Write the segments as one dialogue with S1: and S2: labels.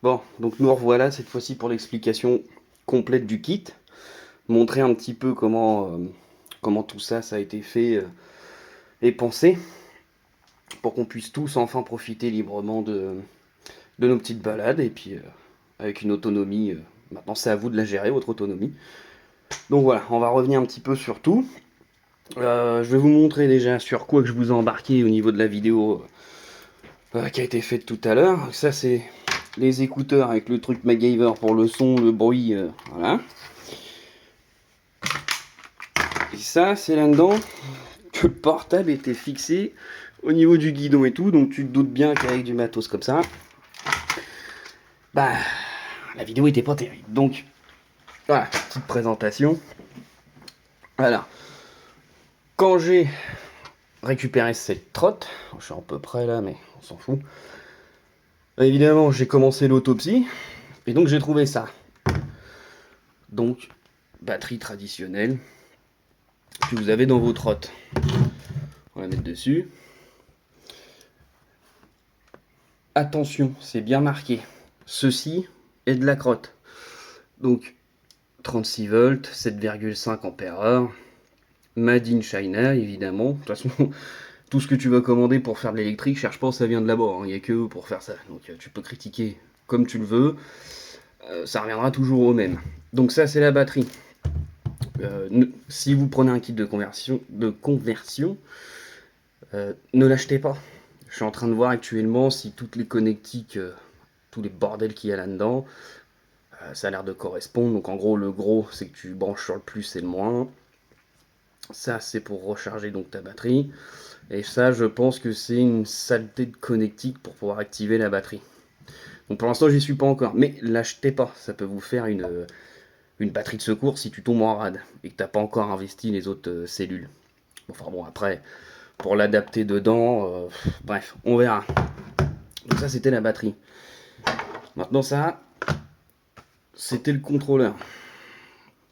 S1: Bon, donc nous revoilà cette fois-ci pour l'explication complète du kit. Montrer un petit peu comment tout ça, ça a été fait et pensé pour qu'on puisse tous enfin profiter librement de nos petites balades et puis avec une autonomie. Maintenant, c'est à vous de la gérer, votre autonomie. Donc voilà, on va revenir un petit peu sur tout. Je vais vous montrer déjà sur quoi que je vous ai embarqué au niveau de la vidéo qui a été faite tout à l'heure. Ça, c'est les écouteurs avec le truc MacGyver pour le son, le bruit, voilà. Et ça, c'est là-dedans que le portable était fixé au niveau du guidon et tout, donc tu te doutes bien qu'avec du matos comme ça, bah, la vidéo était pas terrible. Donc, voilà, petite présentation. Voilà. Quand j'ai récupéré cette trotte, je suis à peu près là, mais on s'en fout. Évidemment, j'ai commencé l'autopsie, et donc j'ai trouvé ça. Donc, batterie traditionnelle que vous avez dans vos trottes. On va la mettre dessus. Attention, c'est bien marqué. Ceci est de la crotte. Donc, 36 volts, 7,5 ampères-heure. Made in China, évidemment. De toute façon, tout ce que tu vas commander pour faire de l'électrique, cherche pas, ça vient de là-bas. Il n'y a que eux pour faire ça. Donc, tu peux critiquer comme tu le veux. Ça reviendra toujours au même. Donc, ça, c'est la batterie. Si vous prenez un kit de conversion, ne l'achetez pas. Je suis en train de voir actuellement si toutes les connectiques, tous les bordels qu'il y a là-dedans, ça a l'air de correspondre. Donc en gros, le gros, c'est que tu branches sur le plus et le moins. Ça, c'est pour recharger donc ta batterie. Et ça, je pense que c'est une saleté de connectique pour pouvoir activer la batterie. Donc pour l'instant, j'y suis pas encore. Mais l'achetez pas. Ça peut vous faire une batterie de secours si tu tombes en rade et que t'as pas encore investi les autres cellules. Enfin bon, après, pour l'adapter dedans, bref, on verra. Donc ça, c'était la batterie. Maintenant, ça, c'était le contrôleur.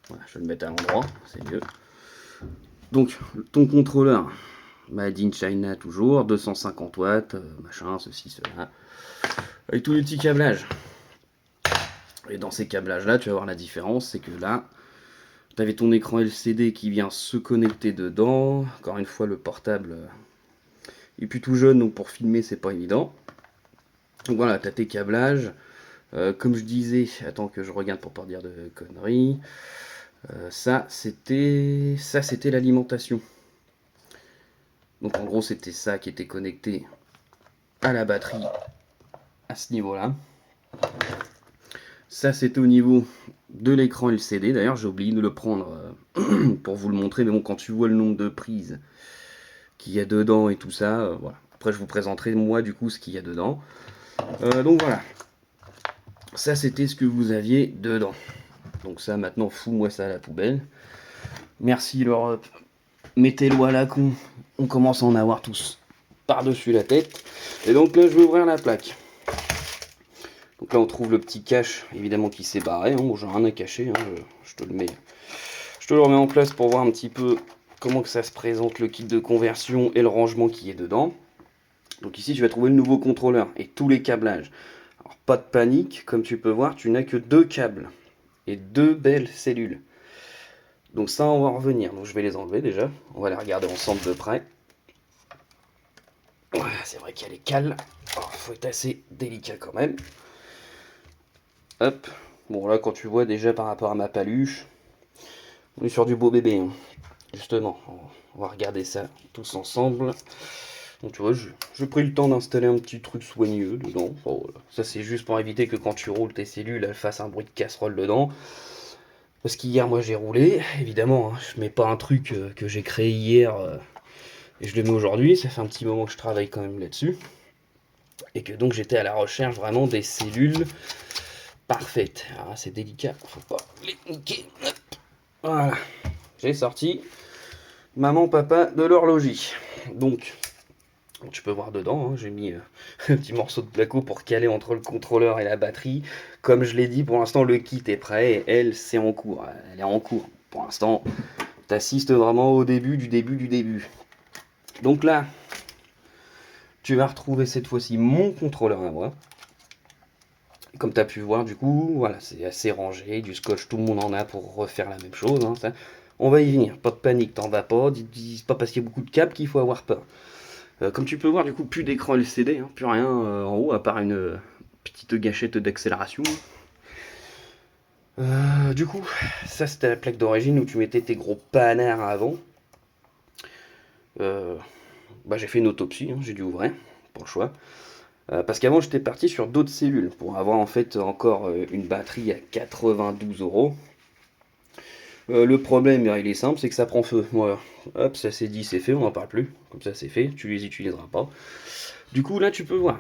S1: Voilà, je vais le mettre à l'endroit, c'est mieux. Donc, ton contrôleur, Made in China toujours, 250 watts, machin, ceci, cela, avec tous les petits câblages. Et dans ces câblages-là, tu vas voir la différence, c'est que là, tu avais ton écran LCD qui vient se connecter dedans. Encore une fois, le portable est plus tout jeune, donc pour filmer, c'est pas évident. Donc voilà, tu as tes câblages. Comme je disais, attends que je regarde pour pas dire de conneries. Ça, c'était l'alimentation. Donc en gros, c'était ça qui était connecté à la batterie à ce niveau-là. Ça, c'était au niveau de l'écran LCD. D'ailleurs, j'ai oublié de le prendre pour vous le montrer. Mais bon, quand tu vois le nombre de prises qu'il y a dedans et tout ça, voilà. Après, je vous présenterai moi du coup ce qu'il y a dedans. Donc voilà. Ça, c'était ce que vous aviez dedans. Donc ça, maintenant, fous-moi ça à la poubelle. Merci l'Europe. Mettez-le à la con. On commence à en avoir tous par-dessus la tête. Et donc là, je vais ouvrir la plaque. Donc là, on trouve le petit cache, évidemment, qui s'est barré. Hein. Bon, j'ai rien à cacher. Hein. Je te le mets. Je te le remets en place pour voir un petit peu comment que ça se présente, le kit de conversion et le rangement qui est dedans. Donc ici, tu vas trouver le nouveau contrôleur et tous les câblages. Alors, pas de panique, comme tu peux voir, tu n'as que deux câbles et deux belles cellules. Donc ça, on va en revenir. Donc je vais les enlever déjà. On va les regarder ensemble de près. Voilà, c'est vrai qu'il y a les cales. Il faut être assez délicat quand même. Hop. Bon là, quand tu vois déjà par rapport à ma paluche, on est sur du beau bébé. Hein. Justement, on va regarder ça tous ensemble. Donc tu vois, j'ai pris le temps d'installer un petit truc soigneux dedans. Bon, voilà. Ça c'est juste pour éviter que quand tu roules tes cellules, elles fassent un bruit de casserole dedans. Parce qu'hier, moi j'ai roulé, évidemment, hein, je mets pas un truc que j'ai créé hier et je le mets aujourd'hui. Ça fait un petit moment que je travaille quand même là-dessus. Et que donc j'étais à la recherche vraiment des cellules parfaites. Alors c'est délicat, faut pas les niquer. Voilà, j'ai sorti maman, papa de l'horlogie. Donc, tu peux voir dedans, hein, j'ai mis un petit morceau de placo pour caler entre le contrôleur et la batterie. Comme je l'ai dit, pour l'instant, le kit est prêt et elle, c'est en cours. Elle est en cours. Pour l'instant, tu assistes vraiment au début du début du début. Donc là, tu vas retrouver cette fois-ci mon contrôleur à moi. Comme tu as pu voir, du coup, voilà, c'est assez rangé, du scotch, tout le monde en a pour refaire la même chose, hein, ça. On va y venir, pas de panique, t'en vas pas, c'est pas parce qu'il y a beaucoup de câbles qu'il faut avoir peur. Comme tu peux voir, du coup, plus d'écran LCD, hein, plus rien en haut, à part une petite gâchette d'accélération. Du coup, ça c'était la plaque d'origine où tu mettais tes gros panards avant. Euh, j'ai fait une autopsie, hein, j'ai dû ouvrir, pour le choix. Parce qu'avant j'étais parti sur d'autres cellules pour avoir en fait encore une batterie à 92 €. Le problème, il est simple, c'est que ça prend feu. Voilà. Hop, ça c'est dit, c'est fait, on n'en parle plus. Comme ça c'est fait, tu les utiliseras pas. Du coup là tu peux voir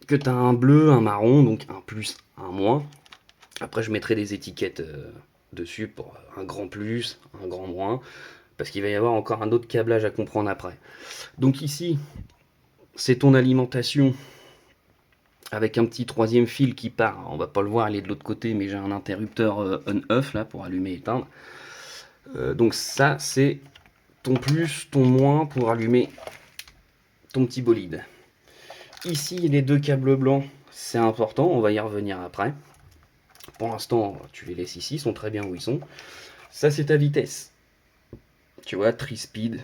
S1: que tu as un bleu, un marron, donc un plus, un moins. Après je mettrai des étiquettes dessus pour un grand plus, un grand moins. Parce qu'il va y avoir encore un autre câblage à comprendre après. Donc ici, c'est ton alimentation avec un petit troisième fil qui part. On va pas le voir, il est de l'autre côté, mais j'ai un interrupteur on-off là pour allumer et éteindre. Donc ça, c'est ton plus, ton moins pour allumer ton petit bolide. Ici, les deux câbles blancs, c'est important, on va y revenir après. Pour l'instant, tu les laisses ici, ils sont très bien où ils sont. Ça, c'est ta vitesse. Tu vois, tri-speed.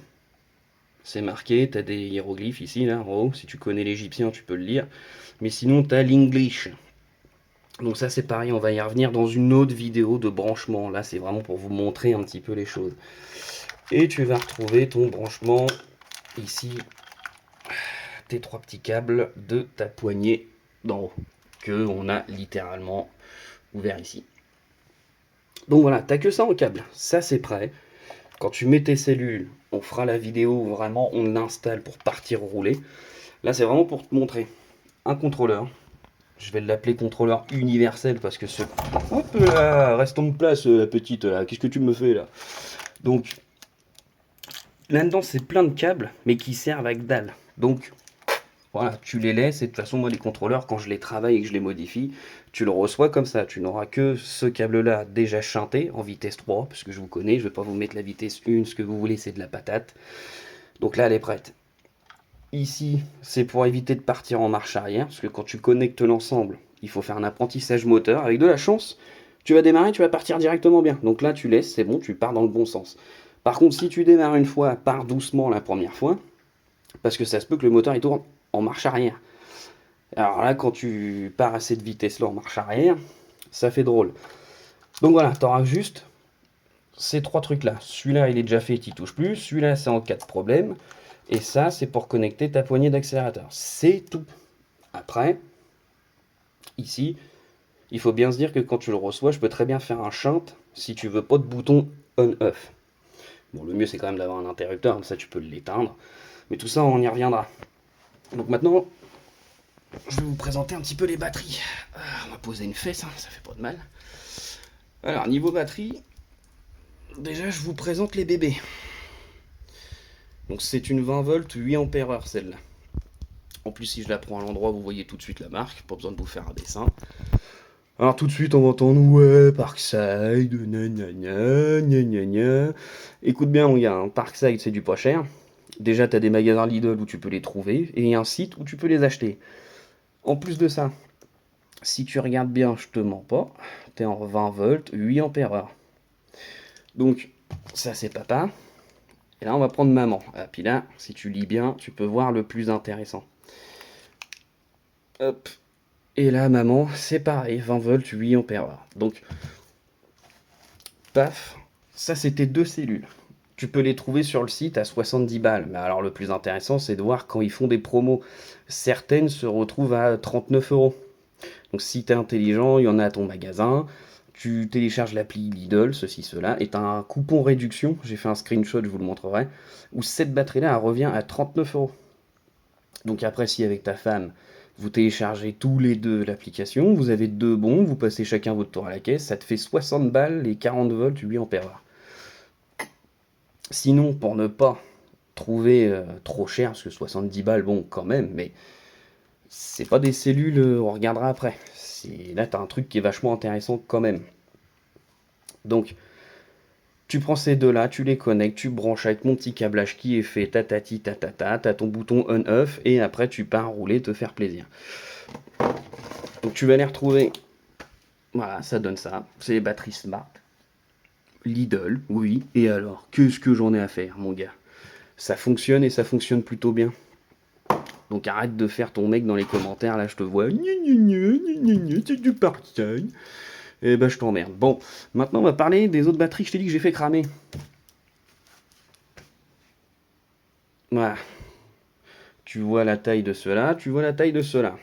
S1: C'est marqué, tu as des hiéroglyphes ici, là, en haut. Si tu connais l'égyptien, tu peux le lire. Mais sinon, tu as l'English. Donc ça, c'est pareil, on va y revenir dans une autre vidéo de branchement. Là, c'est vraiment pour vous montrer un petit peu les choses. Et tu vas retrouver ton branchement ici, tes trois petits câbles de ta poignée d'en haut, que on a littéralement ouvert ici. Donc voilà, t'as que ça en câble. Ça, c'est prêt. Quand tu mets tes cellules, on fera la vidéo où vraiment on l'installe pour partir rouler. Là, c'est vraiment pour te montrer un contrôleur. Je vais l'appeler contrôleur universel parce que ce... Hop là, restons de place, la petite, là. Qu'est-ce que tu me fais, là? Donc, là-dedans, c'est plein de câbles, mais qui servent à que dalle. Donc, voilà, tu les laisses, et de toute façon, moi, les contrôleurs, quand je les travaille et que je les modifie, tu le reçois comme ça. Tu n'auras que ce câble-là déjà chanté, en vitesse 3, parce que je vous connais, je ne vais pas vous mettre la vitesse 1, ce que vous voulez, c'est de la patate. Donc là, elle est prête. Ici, c'est pour éviter de partir en marche arrière, parce que quand tu connectes l'ensemble, il faut faire un apprentissage moteur. Avec de la chance, tu vas démarrer, tu vas partir directement bien. Donc là, tu laisses, c'est bon, tu pars dans le bon sens. Par contre, si tu démarres une fois, pars doucement la première fois, parce que ça se peut que le moteur il tourne en marche arrière. Alors là, quand tu pars à cette vitesse-là en marche arrière, ça fait drôle. Donc voilà, tu auras juste ces trois trucs-là. Celui-là, il est déjà fait, tu n'y touches plus. Celui-là, c'est en cas de problème. Et ça, c'est pour connecter ta poignée d'accélérateur. C'est tout. Après, ici, il faut bien se dire que quand tu le reçois, je peux très bien faire un shunt si tu veux pas de bouton on-off. Bon, le mieux, c'est quand même d'avoir un interrupteur, comme ça tu peux l'éteindre. Mais tout ça, on y reviendra. Donc maintenant, je vais vous présenter un petit peu les batteries. On va poser une fesse, hein, ça fait pas de mal. Alors, niveau batterie, déjà, je vous présente les bébés. Donc c'est une 20 volts 8 ampères celle-là. En plus, si je la prends à l'endroit, vous voyez tout de suite la marque, pas besoin de vous faire un dessin. Alors tout de suite, on va entendre ouais, Parkside, nanana, nanana. Écoute bien, mon gars, hein, Parkside, c'est du pas cher. Déjà, tu as des magasins Lidl où tu peux les trouver, et un site où tu peux les acheter. En plus de ça, si tu regardes bien, je te mens pas, tu es en 20 volts 8 ampères. Donc, ça c'est papa. Et là, on va prendre maman. Et puis là, si tu lis bien, tu peux voir le plus intéressant. Hop. Et là, maman, c'est pareil, 20 volts, 8 ampères. Donc, paf, ça c'était deux cellules. Tu peux les trouver sur le site à 70 balles. Mais alors, le plus intéressant, c'est de voir quand ils font des promos. Certaines se retrouvent à 39 euros. Donc, si tu es intelligent, il y en a à ton magasin. Tu télécharges l'appli Lidl, ceci, cela, et tu as un coupon réduction. J'ai fait un screenshot, je vous le montrerai. Où cette batterie-là, elle revient à 39 euros. Donc, après, si avec ta femme, vous téléchargez tous les deux l'application, vous avez deux bons, vous passez chacun votre tour à la caisse, ça te fait 60 balles les 40 volts 8 ampères. Sinon, pour ne pas trouver trop cher, parce que 70 balles, bon, quand même, mais c'est pas des cellules, on regardera après. Là, tu as un truc qui est vachement intéressant quand même. Donc, tu prends ces deux-là, tu les connectes, tu branches avec mon petit câblage qui est fait, tatati tatata, t'as ton bouton on-off, et après tu pars rouler, te faire plaisir. Donc tu vas les retrouver. Voilà, ça donne ça. C'est les batteries Smart. Lidl, oui. Et alors, qu'est-ce que j'en ai à faire, mon gars? Ça fonctionne et ça fonctionne plutôt bien. Donc arrête de faire ton mec dans les commentaires, là je te vois. C'est du part-time. Et ben je t'emmerde. Bon, maintenant on va parler des autres batteries que je t'ai dit que j'ai fait cramer. Voilà. Tu vois la taille de ceux-là, tu vois la taille de ceux-là.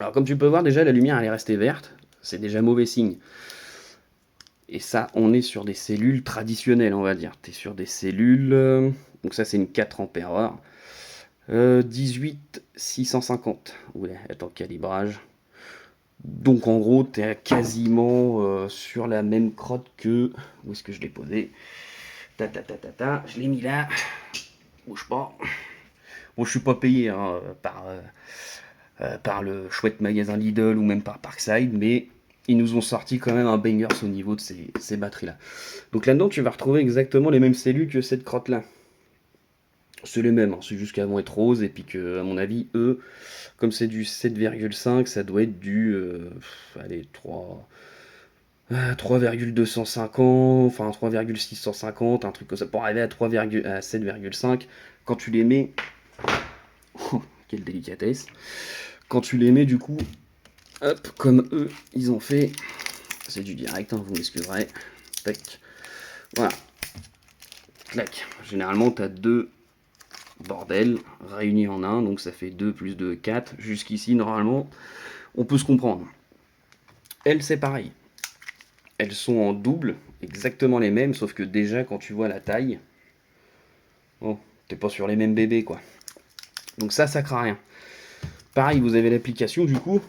S1: Alors comme tu peux voir déjà la lumière elle est restée verte. C'est déjà mauvais signe. Et ça, on est sur des cellules traditionnelles, on va dire. Tu es sur des cellules. Donc, ça, c'est une 4 ampères. 18 650. Ouais, attends, calibrage. Donc, en gros, tu es quasiment sur la même crotte que. Où est-ce que je l'ai posé? Je l'ai mis là. Bouge pas. Bon, je suis pas payé hein, par le chouette magasin Lidl ou même par Parkside, mais ils nous ont sorti quand même un bangers au niveau de ces batteries-là. Donc là-dedans, tu vas retrouver exactement les mêmes cellules que cette crotte-là. C'est les mêmes, hein, c'est juste qu'elles vont être roses, et puis que, à mon avis, eux, comme c'est du 7,5, ça doit être du, allez, 3,250, enfin 3,650, un truc comme ça, pour arriver à 7,5, quand tu les mets, quelle délicatesse, quand tu les mets du coup, hop, comme eux, ils ont fait, c'est du direct, hein, vous m'excuserez, tac, voilà, clac, généralement tu as deux bordels réunis en un, donc ça fait 2 plus 2, 4, jusqu'ici normalement, on peut se comprendre. Elles c'est pareil, elles sont en double, exactement les mêmes, sauf que déjà quand tu vois la taille, oh, t'es pas sur les mêmes bébés quoi. Donc ça craint rien. Pareil, vous avez l'application du coup,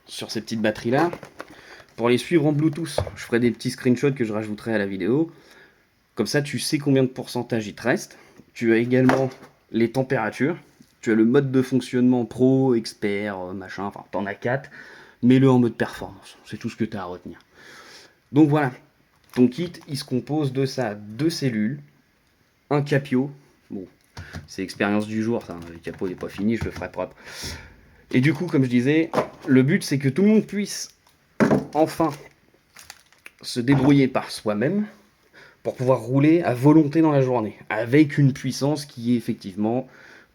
S1: sur ces petites batteries là, pour les suivre en Bluetooth. Je ferai des petits screenshots que je rajouterai à la vidéo. Comme ça, tu sais combien de pourcentage il te reste. Tu as également les températures. Tu as le mode de fonctionnement pro, expert, machin, enfin, t'en as 4. Mets-le en mode performance. C'est tout ce que tu as à retenir. Donc voilà. Ton kit, il se compose de ça, 2 cellules, un capio. Bon, c'est l'expérience du jour, ça. Le capot n'est pas fini, je le ferai propre. Et du coup, comme je disais, le but, c'est que tout le monde puisse enfin se débrouiller par soi-même pour pouvoir rouler à volonté dans la journée, avec une puissance qui est effectivement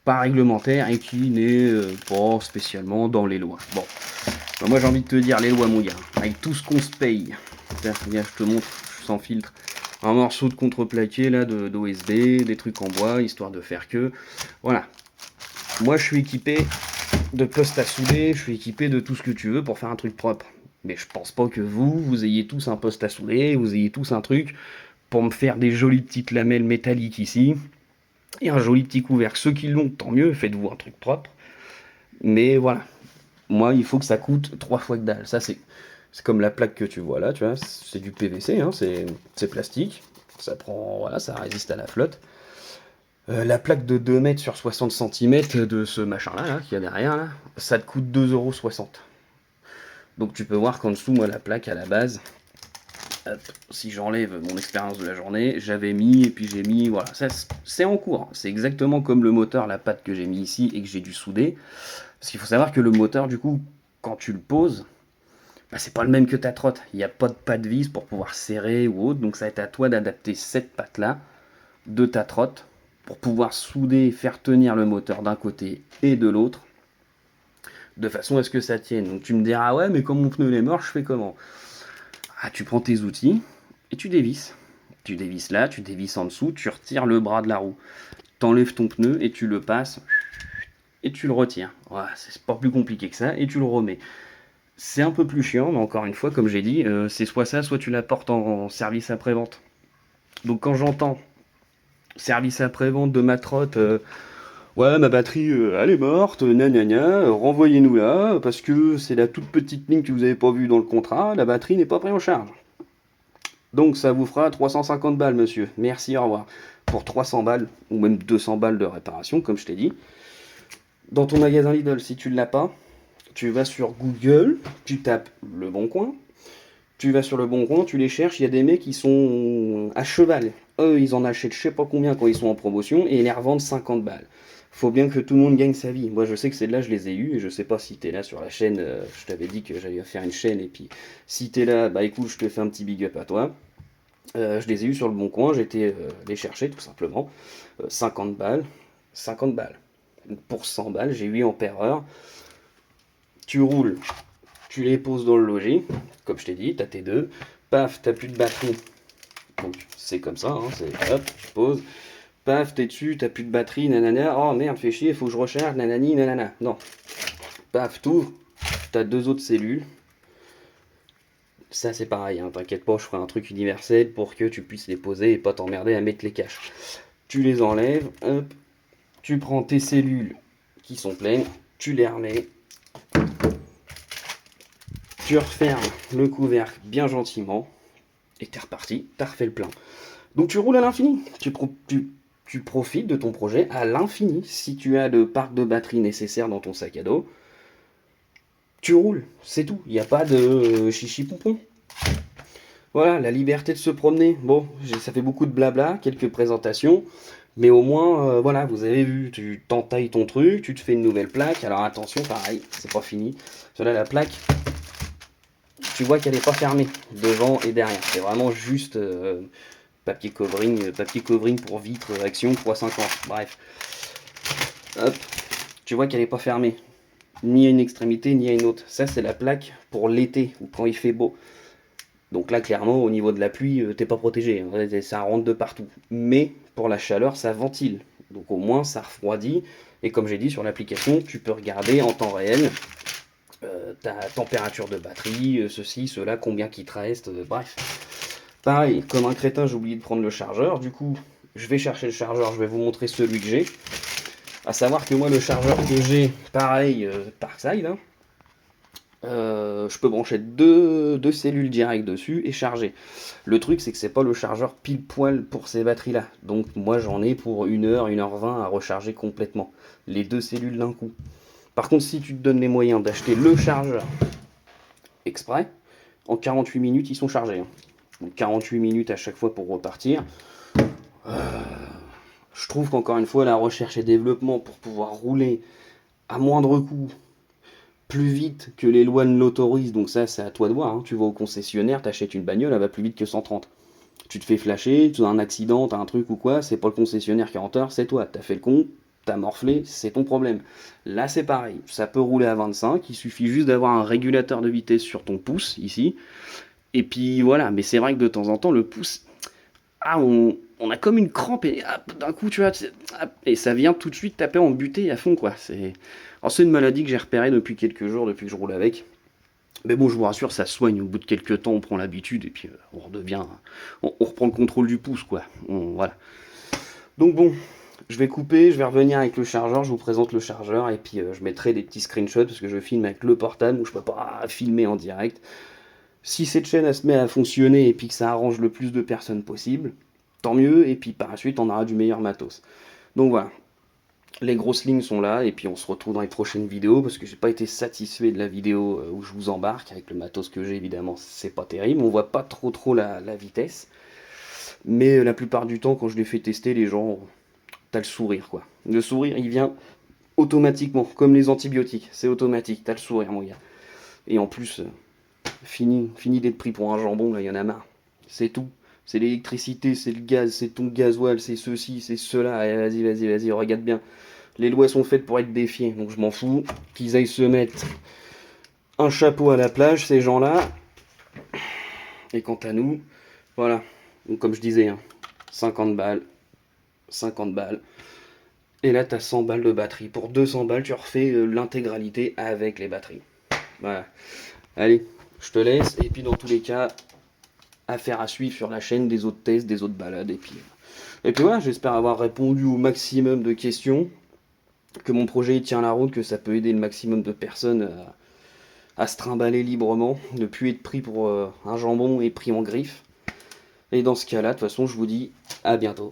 S1: pas réglementaire et qui n'est pas spécialement dans les lois. Bon, ben moi j'ai envie de te dire les lois mon gars, avec tout ce qu'on se paye. Regarde, je te montre, sans filtre, un morceau de contreplaqué là d'OSB, des trucs en bois, histoire de faire que... Voilà. Moi je suis équipé de postes à souder, je suis équipé de tout ce que tu veux pour faire un truc propre. Mais je pense pas que vous ayez tous un poste à souder, vous ayez tous un truc pour me faire des jolies petites lamelles métalliques ici, et un joli petit couvercle. Ceux qui l'ont, tant mieux, faites-vous un truc propre. Mais voilà, moi, il faut que ça coûte 3 fois que dalle. Ça, c'est comme la plaque que tu vois là, tu vois, c'est du PVC, hein, c'est plastique, ça prend, voilà, ça résiste à la flotte. La plaque de 2 mètres sur 60 cm de ce machin-là, là, qu'il y a derrière, là, ça te coûte 2,60 €. Donc tu peux voir qu'en dessous, moi, la plaque, à la base, hop, si j'enlève mon expérience de la journée, j'avais mis, et puis j'ai mis, voilà, ça c'est en cours. C'est exactement comme le moteur, la patte que j'ai mis ici, et que j'ai dû souder. Parce qu'il faut savoir que le moteur, du coup, quand tu le poses, bah, c'est pas le même que ta trotte. Il n'y a pas de patte vis pour pouvoir serrer ou autre, donc ça va être à toi d'adapter cette patte-là de ta trotte pour pouvoir souder, faire tenir le moteur d'un côté et de l'autre, de façon à ce que ça tienne. Donc tu me diras, ouais, mais comme mon pneu est mort, je fais comment? Ah, tu prends tes outils et tu dévisses. Tu dévisses là, tu dévisses en dessous, tu retires le bras de la roue. T'enlèves ton pneu et tu le passes et tu le retires. Voilà, c'est pas plus compliqué que ça et tu le remets. C'est un peu plus chiant, mais encore une fois, comme j'ai dit, c'est soit ça, soit tu la portes en service après-vente. Donc quand j'entends service après-vente de ma trotte, ouais, ma batterie, elle est morte, nanana, renvoyez-nous là, parce que c'est la toute petite ligne que vous n'avez pas vue dans le contrat, la batterie n'est pas prise en charge. Donc ça vous fera 350 balles, monsieur. Merci, au revoir. Pour 300 balles, ou même 200 balles de réparation, comme je t'ai dit. Dans ton magasin Lidl, si tu ne l'as pas, tu vas sur Google, tu tapes Le Bon Coin, tu vas sur Le Bon Coin, tu les cherches, il y a des mecs qui sont à cheval. Eux, ils en achètent je sais pas combien quand ils sont en promotion, et ils les revendent 50 balles. faut bien que tout le monde gagne sa vie. Moi, je sais que celle-là, je les ai eues, et je sais pas si t'es là sur la chaîne, je t'avais dit que j'allais faire une chaîne, et puis si t'es là, bah écoute, je te fais un petit big up à toi. Je les ai eues sur le bon coin, j'étais les chercher tout simplement. 50 balles, 50 balles. Donc pour 100 balles, j'ai 8 ampères heure. Tu roules, tu les poses dans le logis, comme je t'ai dit, t'as tes deux. Paf, t'as plus de batterie. Donc c'est comme ça, hein, c'est hop, tu poses. Paf, t'es dessus, t'as plus de batterie, nanana. Oh merde, fais chier, faut que je recharge, nanani, nanana. Non. Paf, t'ouvres, t'as deux autres cellules. Ça c'est pareil, hein, t'inquiète pas, je ferai un truc universel pour que tu puisses les poser et pas t'emmerder à mettre les caches. Tu les enlèves, hop, tu prends tes cellules qui sont pleines, tu les remets, tu refermes le couvercle bien gentiment, et t'es reparti, t'as refait le plein. Donc tu roules à l'infini, tu profites de ton projet à l'infini. Si tu as le parc de batterie nécessaire dans ton sac à dos, tu roules, c'est tout. Il n'y a pas de chichi pompon. Voilà, la liberté de se promener. Bon, ça fait beaucoup de blabla, quelques présentations, mais au moins, voilà, vous avez vu, tu t'entailles ton truc, tu te fais une nouvelle plaque. Alors attention, pareil, c'est pas fini. Cela, la plaque, tu vois qu'elle n'est pas fermée, devant et derrière. C'est vraiment juste papier covering pour vitre, action 350. Bref, hop, tu vois qu'elle n'est pas fermée, ni à une extrémité, ni à une autre. Ça, c'est la plaque pour l'été, ou quand il fait beau. Donc là, clairement, au niveau de la pluie, t'es pas protégé, hein, ça rentre de partout. Mais pour la chaleur, ça ventile. Donc au moins, ça refroidit. Et comme j'ai dit sur l'application, tu peux regarder en temps réel ta température de batterie, ceci, cela, combien qu'il te reste, bref. Pareil, comme un crétin, j'ai oublié de prendre le chargeur. Du coup, je vais chercher le chargeur, je vais vous montrer celui que j'ai. À savoir que moi, le chargeur que j'ai, pareil, Parkside, hein, je peux brancher deux cellules directes dessus et charger. Le truc, c'est que c'est pas le chargeur pile poil pour ces batteries-là. Donc moi, j'en ai pour 1 heure, 1 h 20 à recharger complètement. Les deux cellules d'un coup. Par contre, si tu te donnes les moyens d'acheter le chargeur exprès, en 48 minutes, ils sont chargés. Hein. Donc 48 minutes à chaque fois pour repartir. Je trouve qu'encore une fois, la recherche et développement pour pouvoir rouler à moindre coût, plus vite que les lois ne l'autorisent, donc ça c'est à toi de voir, hein. Tu vas au concessionnaire, t'achètes une bagnole, elle va plus vite que 130. Tu te fais flasher, tu as un accident, t'as un truc ou quoi, c'est pas le concessionnaire qui est en tort, c'est toi, t'as fait le con, t'as morflé, c'est ton problème. Là c'est pareil, ça peut rouler à 25, il suffit juste d'avoir un régulateur de vitesse sur ton pouce, ici, et puis voilà, mais c'est vrai que de temps en temps, le pouce, on a comme une crampe et d'un coup, tu vois, et ça vient tout de suite taper en butée à fond, quoi. C'est une maladie que j'ai repérée depuis quelques jours, depuis que je roule avec. Mais bon, je vous rassure, ça soigne. Au bout de quelques temps, on prend l'habitude et puis on redevient, on reprend le contrôle du pouce, quoi. Voilà. Donc bon, je vais couper, je vais revenir avec le chargeur, je vous présente le chargeur et puis je mettrai des petits screenshots parce que je filme avec le portable, donc je peux pas filmer en direct. Si cette chaîne elle se met à fonctionner et puis que ça arrange le plus de personnes possible, tant mieux, et puis par la suite on aura du meilleur matos. Donc voilà, les grosses lignes sont là, et puis on se retrouve dans les prochaines vidéos, parce que j'ai pas été satisfait de la vidéo où je vous embarque, avec le matos que j'ai évidemment, c'est pas terrible, on voit pas trop la vitesse, mais la plupart du temps quand je les fais tester, les gens, t'as le sourire quoi. Le sourire il vient automatiquement, comme les antibiotiques, c'est automatique, t'as le sourire mon gars. Et en plus, fini d'être pris pour un jambon, là, il y en a marre. C'est tout. C'est l'électricité, c'est le gaz, c'est ton gasoil, c'est ceci, c'est cela. Allez, vas-y, regarde bien. Les lois sont faites pour être défiées, donc je m'en fous. Qu'ils aillent se mettre un chapeau à la plage, ces gens-là. Et quant à nous, voilà. Donc comme je disais, hein, 50 balles, 50 balles. Et là, t'as 100 balles de batterie. Pour 200 balles, tu refais l'intégralité avec les batteries. Voilà. Allez, je te laisse. Et puis dans tous les cas, affaire à suivre sur la chaîne, des autres tests, des autres balades. Et puis voilà, j'espère avoir répondu au maximum de questions, que mon projet tient la route, que ça peut aider le maximum de personnes à se trimballer librement, ne plus être pris pour un jambon et pris en griffe. Et dans ce cas-là, de toute façon, je vous dis à bientôt.